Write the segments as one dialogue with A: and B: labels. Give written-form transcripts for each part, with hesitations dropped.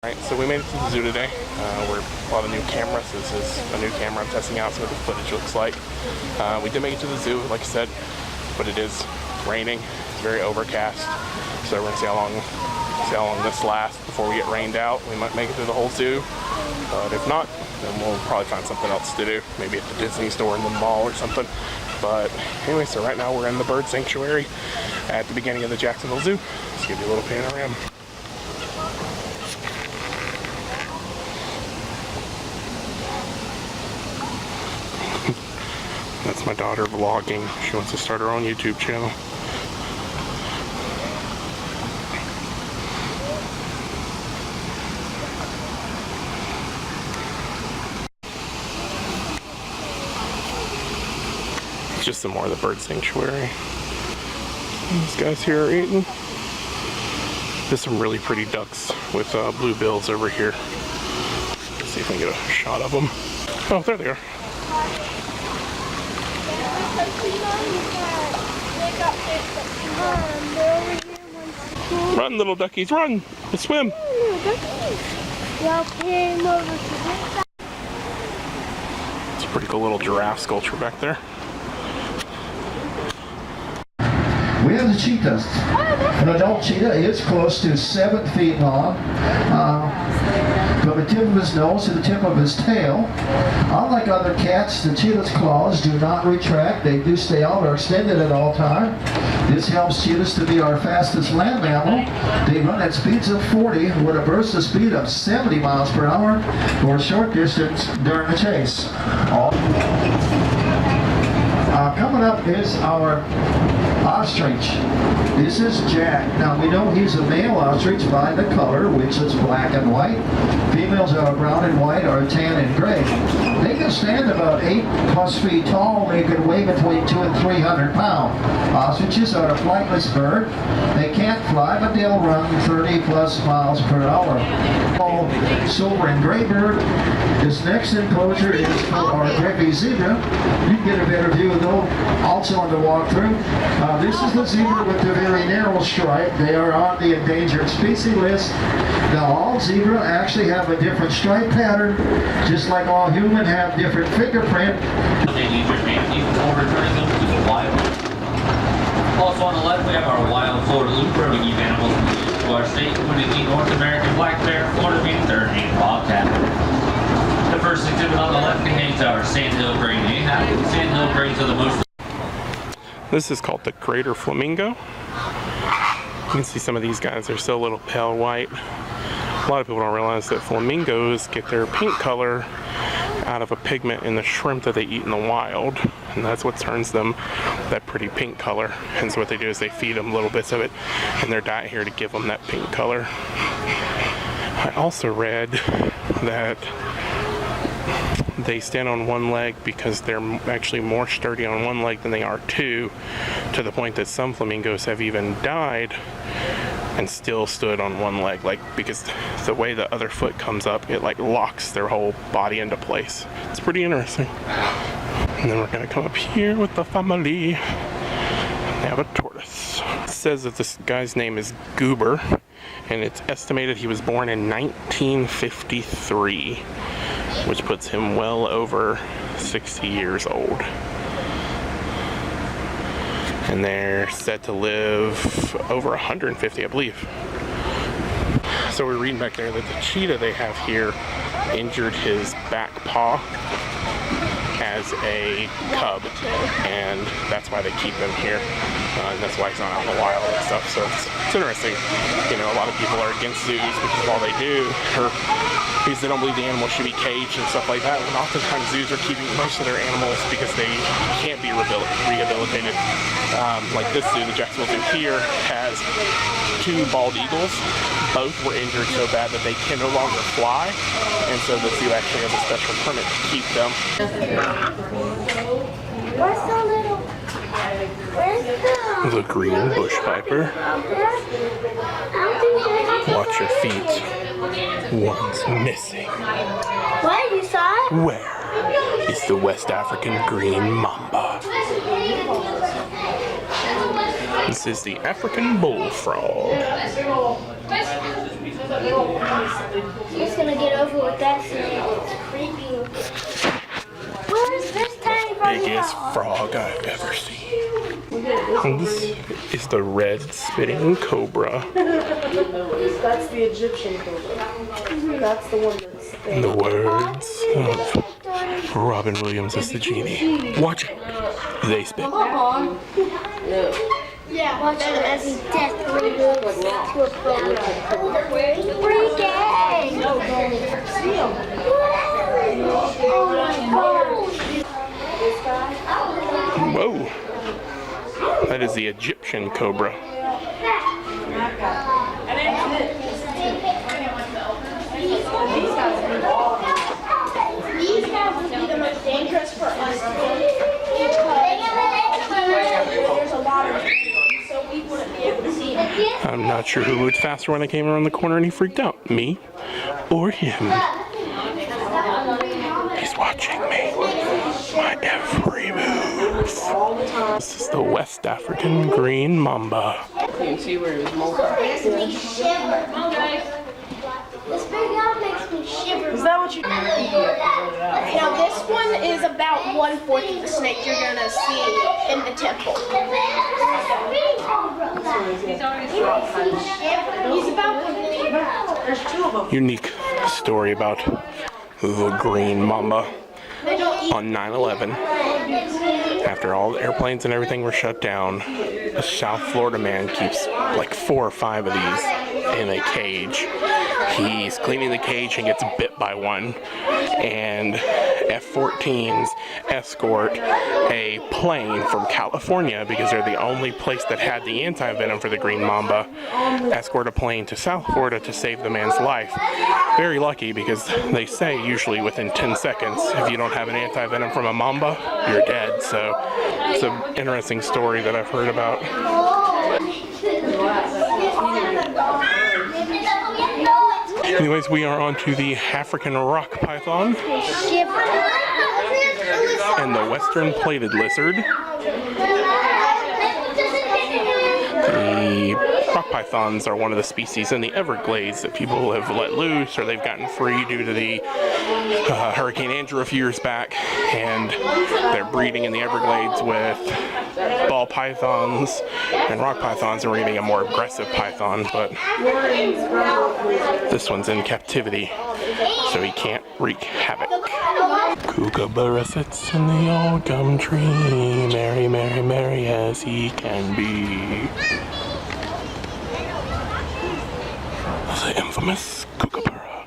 A: Alright, so we made it to the zoo today. We're bought a new camera, so this is a new camera. I'm testing out what the footage looks like. We did make it to the zoo, like I said, but it is raining. It's very overcast, so we're gonna see how long this lasts before we get rained out. We might make it to the whole zoo, but if not, then we'll probably find something else to do. Maybe at the Disney store in the mall or something. But anyway, so right now we're in the bird sanctuary at the beginning of the Jacksonville Zoo. Let's give you a little panorama. That's my daughter vlogging. She wants to start her own YouTube channel. It's just some more of the bird sanctuary. These guys here are eating. There's some really pretty ducks with blue bills over here. Let's see if I can get a shot of them. Oh, there they are. Run, little duckies, run! We'll swim! It's a pretty cool little giraffe sculpture back there.
B: We have the cheetahs. An adult cheetah is close to 7 feet long. From the tip of his nose to the tip of his tail. Unlike other cats, the cheetah's claws do not retract. They do stay out or extended at all times. This helps cheetahs to be our fastest land mammal. They run at speeds of 40 with a burst of speed of 70 miles per hour for a short distance during the chase. Coming up is our ostrich. This is Jack. Now we know he's a male ostrich by the color, which is black and white. Females are brown and white or tan and gray. They can stand about 8+ feet tall. They can weigh between 200 and 300 pounds. Ostriches are a flightless bird. They can't fly, but they'll run 30+ miles per hour. Silver and gray bird. This next enclosure is for our Grevy's zebra. You can get a better view of those also on the walkthrough. This is the zebra with the very narrow stripe. They are on the endangered species list. Now all zebra actually have a different stripe pattern, just like all humans have different fingerprint.
C: Also on the left we have our wild Florida loop where we keep animals to our state, including the North American black bear, Florida bean third and bobcat. The first exhibit on the left contains our sandhill crane Ahab. Sandhill cranes are the most.
A: This is called the Greater Flamingo. You can see some of these guys are still a little pale white. A lot of people don't realize that flamingos get their pink color out of a pigment in the shrimp that they eat in the wild, and that's what turns them that pretty pink color. And so what they do is they feed them little bits of it in their diet here to give them that pink color. I also read that they stand on one leg because they're actually more sturdy on one leg than they are two, to the point that some flamingos have even died and still stood on one leg, like because the way the other foot comes up, it like locks their whole body into place. It's pretty interesting. And then we're gonna come up here with the family. They have a tortoise. It says that this guy's name is Goober, and it's estimated he was born in 1953, which puts him well over 60 years old. And they're said to live over 150, I believe. So we're reading back there that the cheetah they have here injured his back paw as a cub, and that's why they keep him here. And that's why he's not out in the wild and stuff. So it's interesting. You know, a lot of people are against zoos because of all they do, or because they don't believe the animals should be caged and stuff like that. And oftentimes zoos are keeping most of their animals because they can't be rehabilitated. Like this zoo, the Jacksonville Zoo here, has 2 bald eagles. Both were injured so bad that they can no longer fly, and so the zoo actually has a special permit to keep them.
D: Where's the little?
A: The green bush viper. Watch your feet. One's missing.
D: What? You saw it?
A: Where is the West African green mamba? This is the African bullfrog.
D: Just gonna get over with that snake. It's creepy. Where's this tiny frog?
A: Biggest frog I've ever seen. And this is the red spitting cobra.
E: That's the Egyptian cobra. That's the one that's...
A: In the words of Robin Williams as the genie. Watch it. They spit.
D: Yeah, watch it as he deathly moves to a frog. Freaking!
A: Whoa. That is the Egyptian cobra.
D: These guys would be the most dangerous for us there's a lot of them, so we wouldn't be able to see them.
A: I'm not sure who moved faster when I came around the corner and he freaked out. Me or him. He's watching me. My every move. This is the West African green mamba.
E: You can see where it was molten.
D: Makes me shiver. This big dog makes me shiver.
E: Is that what you...
F: Now this one is about 1/4 of the snake you're gonna see in the temple. He's about
E: There's two of them.
A: Unique story about the green mamba. On 9/11, after all the airplanes and everything were shut down, a South Florida man keeps like 4 or 5 of these in a cage. He's cleaning the cage and gets bit by one, and F-14s escort a plane from California, because they're the only place that had the anti-venom for the green mamba, escort a plane to South Florida to save the man's life. Very lucky, because they say usually within 10 seconds, if you don't have an anti-venom from a mamba, you're dead. So it's an interesting story that I've heard about. Anyways, we are on to the African rock python and the western plated lizard. The rock pythons are one of the species in the Everglades that people have let loose or they've gotten free due to the Hurricane Andrew a few years back, and they're breeding in the Everglades with ball pythons and rock pythons, and we're getting a more aggressive python, but this one's in captivity, so he can't wreak havoc. Kookaburra sits in the old gum tree, merry, merry, merry as he can be. The infamous Kookaburra.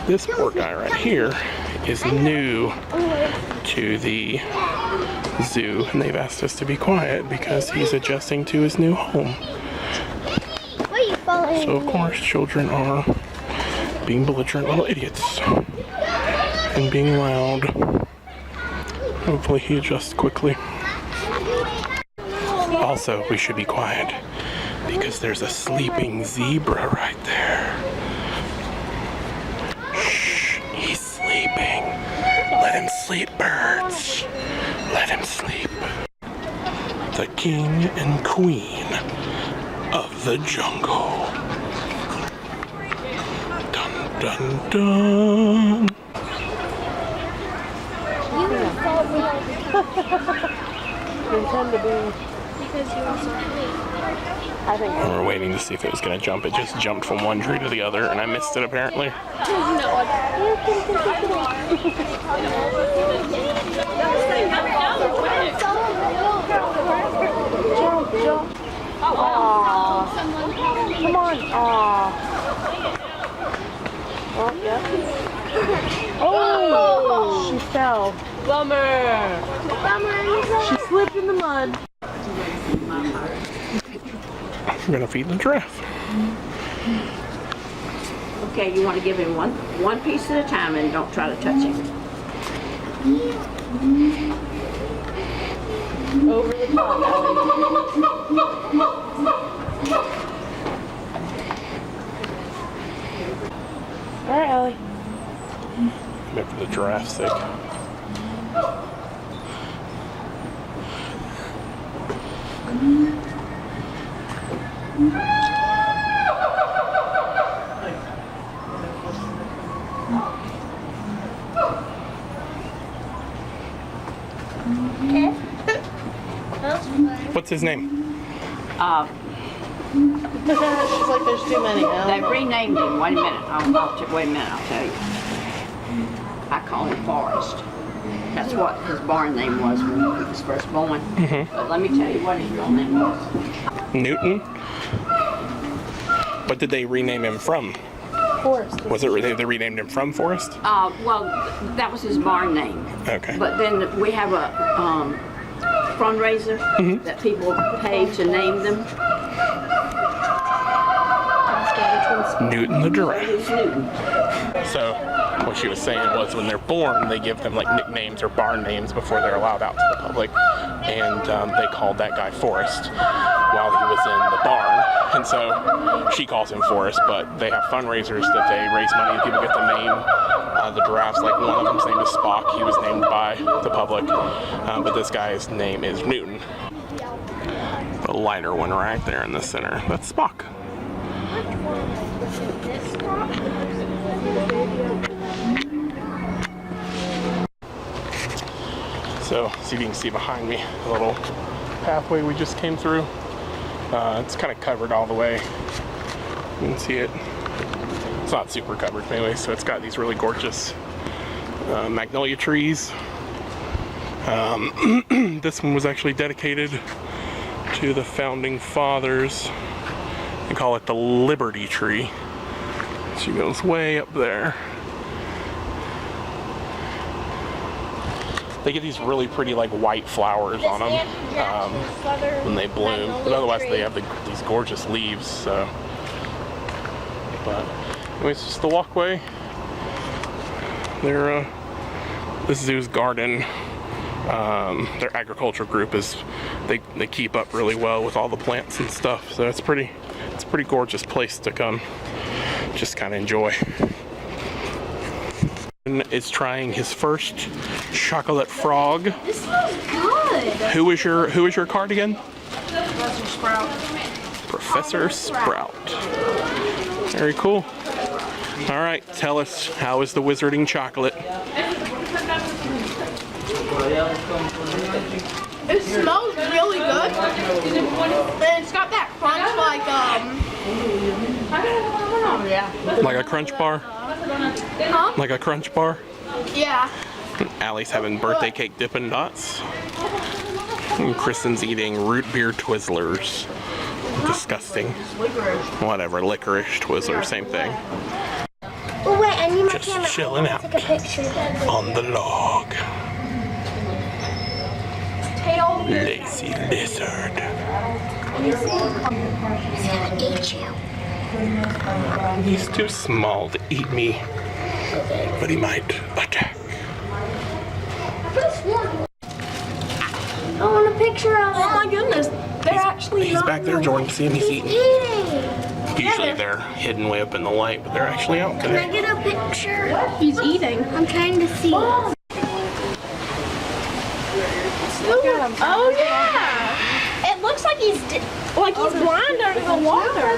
A: This poor guy right here is new to the zoo, and they've asked us to be quiet because he's adjusting to his new home. So of course children are being belligerent little idiots and being loud. Hopefully he adjusts quickly. Also, we should be quiet because there's a sleeping zebra right there. Shh, he's sleeping. Let him sleep, birds. Let him sleep. The king and queen of the jungle. Dun dun dun.
E: Intend to be.
F: because you were so late.
E: I think.
A: We were waiting to see if it was going to jump. It just jumped from one tree to the other, and I missed it apparently.
E: Jump, jump. Aww. Come on. Aww. Oh, yeah. Oh, she fell. Bummer. She slipped in the mud.
A: We're going to feed the giraffe.
G: Okay, you want to give him one piece at a time and don't try to touch him.
E: Over the top. All right, Ellie.
A: Maybe for the giraffe's sake. What's his name?
E: She's like, there's too many.
G: They renamed him. Wait a minute. Wait a minute. I'll tell you. I call him Forrest. That's what his barn name was when he was first born. But let me tell you what his real name was.
A: Newton? What did they rename him from?
E: Forest.
A: Was it they renamed him from Forrest?
G: Well, that was his barn name.
A: Okay.
G: But then we have a fundraiser that people pay to name them.
A: Newton the giraffe.
G: It's Newton.
A: So what she was saying was when they're born, they give them like nicknames or barn names before they're allowed out to the public. And they called that guy Forrest while he was in the barn. And so she calls him Forrest, but they have fundraisers that they raise money and people get to name the giraffes. Like one of them's name is Spock. He was named by the public. But this guy's name is Newton. The lighter one right there in the center. That's Spock. So, see if you can see behind me the little pathway we just came through. It's kind of covered all the way. You can see it. It's not super covered anyway, so it's got these really gorgeous magnolia trees. This one was actually dedicated to the founding fathers. They call it the Liberty Tree. She goes way up there. They get these really pretty like white flowers on them when they bloom, but otherwise they have these gorgeous leaves. So, but anyways, just the walkway. This zoo's garden. Their agriculture group is they keep up really well with all the plants and stuff. So it's a pretty gorgeous place to come. Just kind of enjoy. Is trying his first chocolate frog.
F: This smells good.
A: Who is your card again?
E: Professor Sprout.
A: Professor Sprout. Very cool. All right, tell us, how is the wizarding chocolate?
F: It smells really good. And it's got that crunch
A: Like a crunch bar?
F: huh?
A: Like a crunch bar?
F: Yeah.
A: Allie's having birthday cake Dippin' Dots. And Kristen's eating root beer Twizzlers. Disgusting. Whatever, licorice Twizzlers, same thing.
D: Oh wait, I need my
A: Just
D: camera.
A: chilling out
D: Take a picture.
A: on the log. Lazy lizard.
D: Eat you.
A: He's too small to eat me, but he might attack.
D: I want a picture of
F: Oh
D: him.
F: my goodness. They're actually
A: He's
F: not
A: back there, Jordan. See him? He's eating.
D: Eating.
A: Usually they're hidden way up in the light, but they're actually out
D: Can I
A: today.
D: get a picture?
F: He's eating.
D: I'm trying to see.
F: Oh yeah. It looks like he's blind under the water.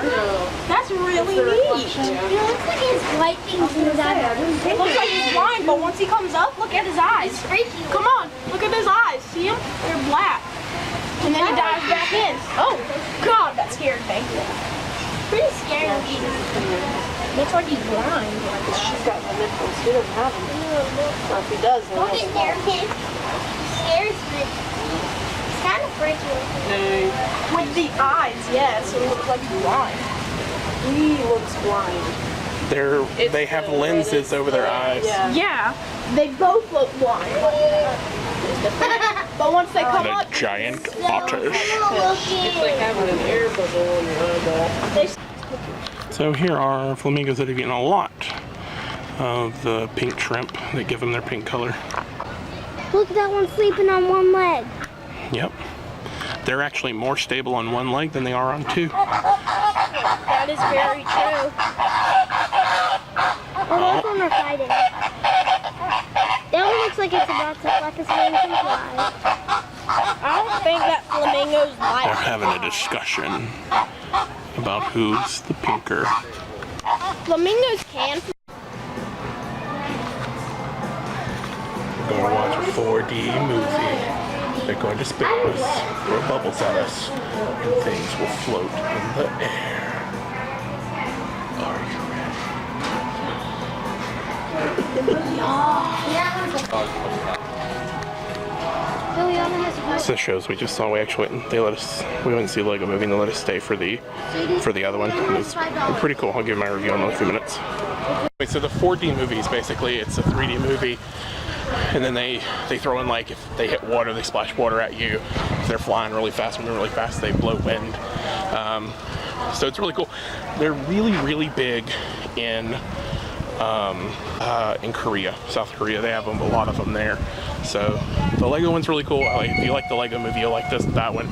F: That's really neat.
D: It looks like he has white things in his eyes.
F: It looks like he's blind, but once he comes up, look at his eyes.
D: Freaky.
F: Come on, look at his eyes. See him? They're black. And then he dives back in. Oh, God, that scared me.
D: Pretty scary.
F: Looks like he's blind.
E: She's got the nipples. He doesn't have them. Well, if he does, then
D: Don't
E: he'll
D: get there, kid. Scares me. It's kind of freaky.
F: With the eyes, yes, it looks like he's blind.
E: He looks blind.
A: They have lenses over their eyes.
F: Yeah, they both look blind. But once they come
A: The
F: up,
A: giant otters.
E: It's like having an air bubble in your eyeball.
A: So here are flamingos that have eaten a lot of the pink shrimp that give them their pink color.
D: Look at that one sleeping on one leg.
A: Yep. They're actually more stable on one leg than they are on two.
F: that is very true.
D: Oh, those one are fighting. That one looks like it's about to flap its wings and fly.
F: I don't think that flamingo's
A: They're
F: like.
A: having a discussion about who's the pinker.
F: Flamingos can.
A: Gonna watch a 4D movie. They're going to spin us, throw bubbles at us, and things will float in the air. Are you ready? So the shows we just saw, we actually went and we went to see Lego Movie and they let us stay for the other one. It was pretty cool. I'll give my review in a few minutes. Okay, so the 4D movies, basically, it's a 3D movie. And then they throw in, like, if they hit water, they splash water at you. If they're flying really fast, moving really fast, they blow wind. So it's really cool. They're really, really big in Korea, South Korea. They have a lot of them there. So the Lego one's really cool. If you like the Lego movie, you'll like that one.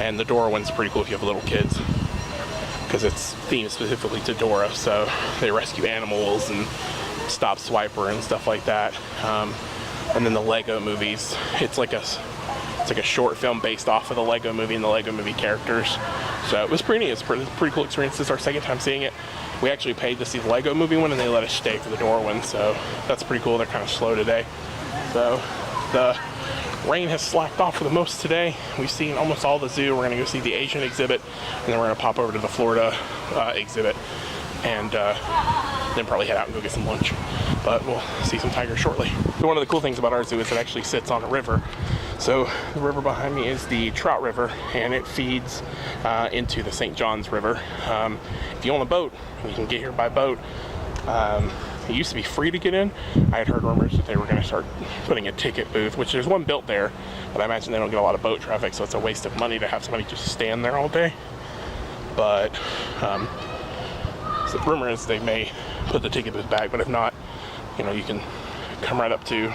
A: And the Dora one's pretty cool if you have little kids, because it's themed specifically to Dora. So they rescue animals and stop Swiper and stuff like that. And then the Lego movies, it's like a short film based off of the Lego movie and the Lego movie characters. So it was pretty neat. It's a pretty cool experience. This is our second time seeing it. We actually paid to see the Lego movie one and they let us stay for the Dora one. So that's pretty cool. They're kind of slow today. So the rain has slacked off for the most today. We've seen almost all the zoo. We're gonna go see the Asian exhibit and then we're gonna pop over to the Florida exhibit and then probably head out and go get some lunch. But we'll see some tigers shortly. So one of the cool things about our zoo is it actually sits on a river. So the river behind me is the Trout River, and it feeds into the St. Johns River. If you own a boat, you can get here by boat. It used to be free to get in. I had heard rumors that they were going to start putting a ticket booth, which there's one built there, but I imagine they don't get a lot of boat traffic, so it's a waste of money to have somebody just stand there all day. But so the rumor is they may put the ticket booth back, but if not, you can come right up to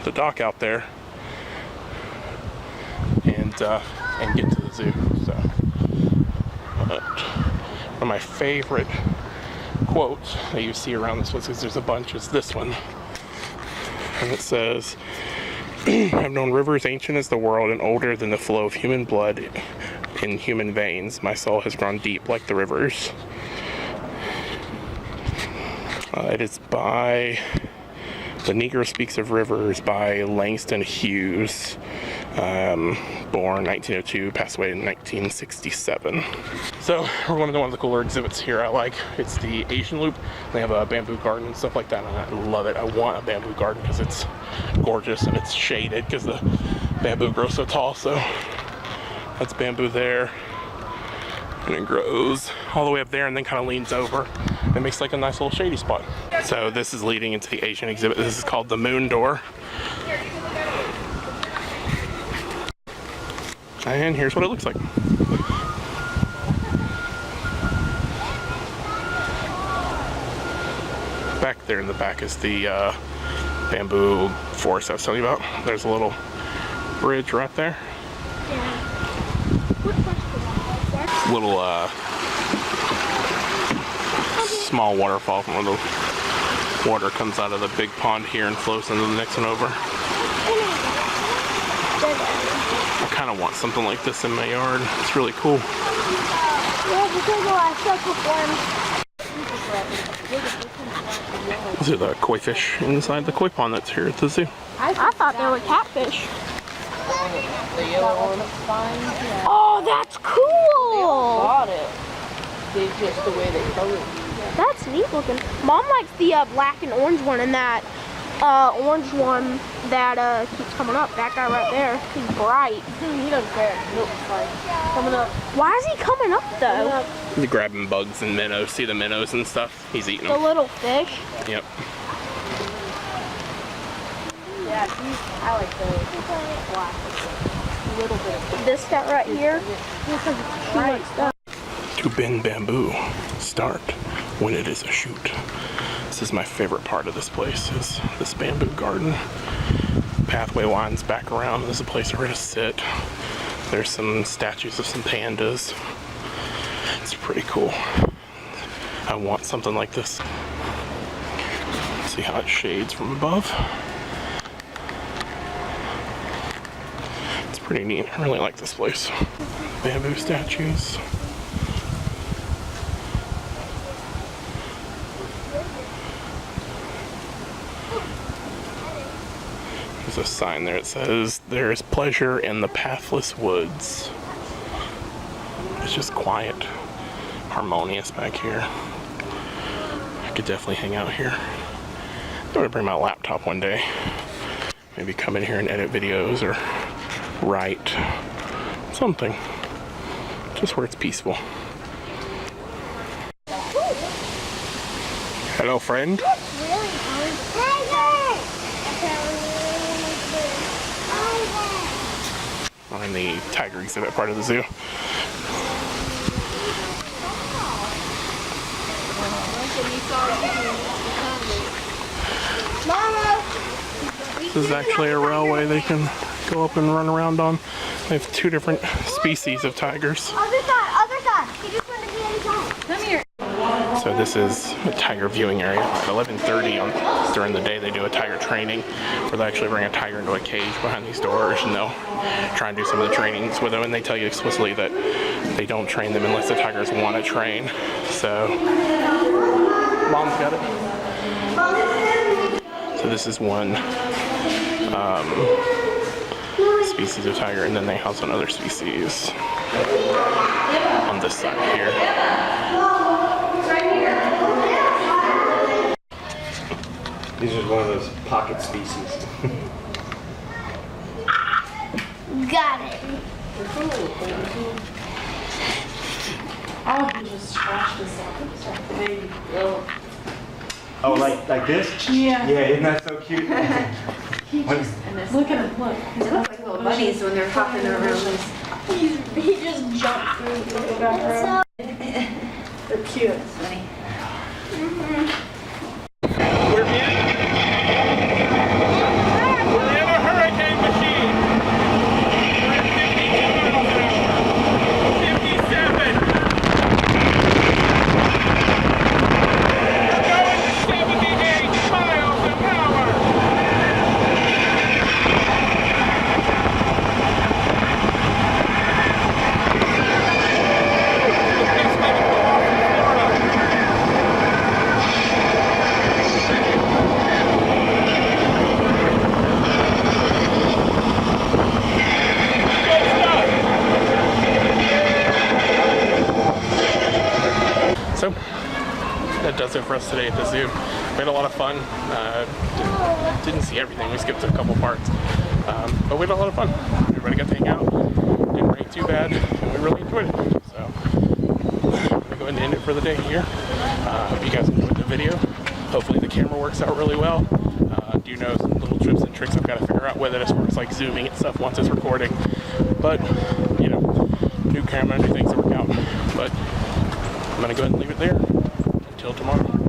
A: the dock out there and get to the zoo. So one of my favorite quotes that you see around this place, because there's a bunch, is this one, and it says, "I've known rivers ancient as the world and older than the flow of human blood in human veins. My soul has grown deep like the rivers." It is by The Negro Speaks of Rivers by Langston Hughes, born 1902, passed away in 1967. So we're going to one of the cooler exhibits here I like. It's the Asian Loop. They have a bamboo garden and stuff like that, and I love it. I want a bamboo garden because it's gorgeous and it's shaded because the bamboo grows so tall. So that's bamboo there, and it grows all the way up there and then kind of leans over. It makes like a nice little shady spot. So this is leading into the Asian exhibit. This is called the Moon Door. And here's what it looks like. Back there in the back is the bamboo forest I was telling you about. There's a little bridge right there. Little small waterfall from where the water comes out of the big pond here and flows into the next one over. I kind of want something like this in my yard. It's really cool. These are the koi fish inside the koi pond that's here at the zoo.
F: I thought they were catfish. Oh, that's cool!
E: Bought it. They just the way they color it.
F: That's neat looking. Mom likes the black and orange one, and that orange one that keeps coming up. That guy right there. He's bright.
E: He doesn't care. Nope, fine. Coming up.
F: Why is he coming up though?
A: He's grabbing bugs and minnows. See the minnows and stuff? He's eating
F: The
A: them.
F: little fish.
A: Yep.
E: Yeah, I like the black. A little bit.
F: This guy right here. He likes that.
A: To bend bamboo, start when it is a shoot. This is my favorite part of this place, is this bamboo garden. Pathway winds back around. There's a place where to sit. There's some statues of some pandas. It's pretty cool. I want something like this. See how it shades from above. It's pretty neat. I really like this place. Bamboo statues. There's a sign there that says, "There is pleasure in the pathless woods." It's just quiet, harmonious back here. I could definitely hang out here. I'm gonna bring my laptop one day. Maybe come in here and edit videos or write something. Just where it's peaceful. Hello, friend. We're in the tiger exhibit part of the zoo. This is actually a railway they can go up and run around on. They have 2 different species of tigers.
D: Other side. He just wanted to be inside.
E: Come here.
A: So this is a tiger viewing area. At 11:30 during the day, they do a tiger training where they actually bring a tiger into a cage behind these doors, and they'll try and do some of the trainings with them. And they tell you explicitly that they don't train them unless the tigers want to train. So, Mom's got it. So this is one species of tiger, and then they house another species on this side here.
H: These are one of those pocket species.
D: Got it.
E: Oh, he just scratched this up. Maybe.
H: Oh, like this?
E: Yeah.
H: Yeah, isn't that so cute?
E: Look at him, look.
G: They look like little bunnies when they're hopping around this.
E: He just jumped through the background. They're cute.
G: That's funny.
A: We're in a hurricane machine. We're at 52 miles an hour. 57. We're going to 78 miles an hour. So that does it for us today at the zoo. We had a lot of fun. Didn't see everything. We skipped a couple parts, but we had a lot of fun. Everybody got to hang out. Didn't rain too bad, and we really enjoyed it. So I'm gonna go ahead and end it for the day here. Hope you guys enjoyed the video. Hopefully the camera works out really well. Do know some little tips and tricks I've got to figure out whether this works, like zooming and stuff once it's recording. But you know, new camera, new things to work out. But I'm gonna go ahead and leave it there until tomorrow.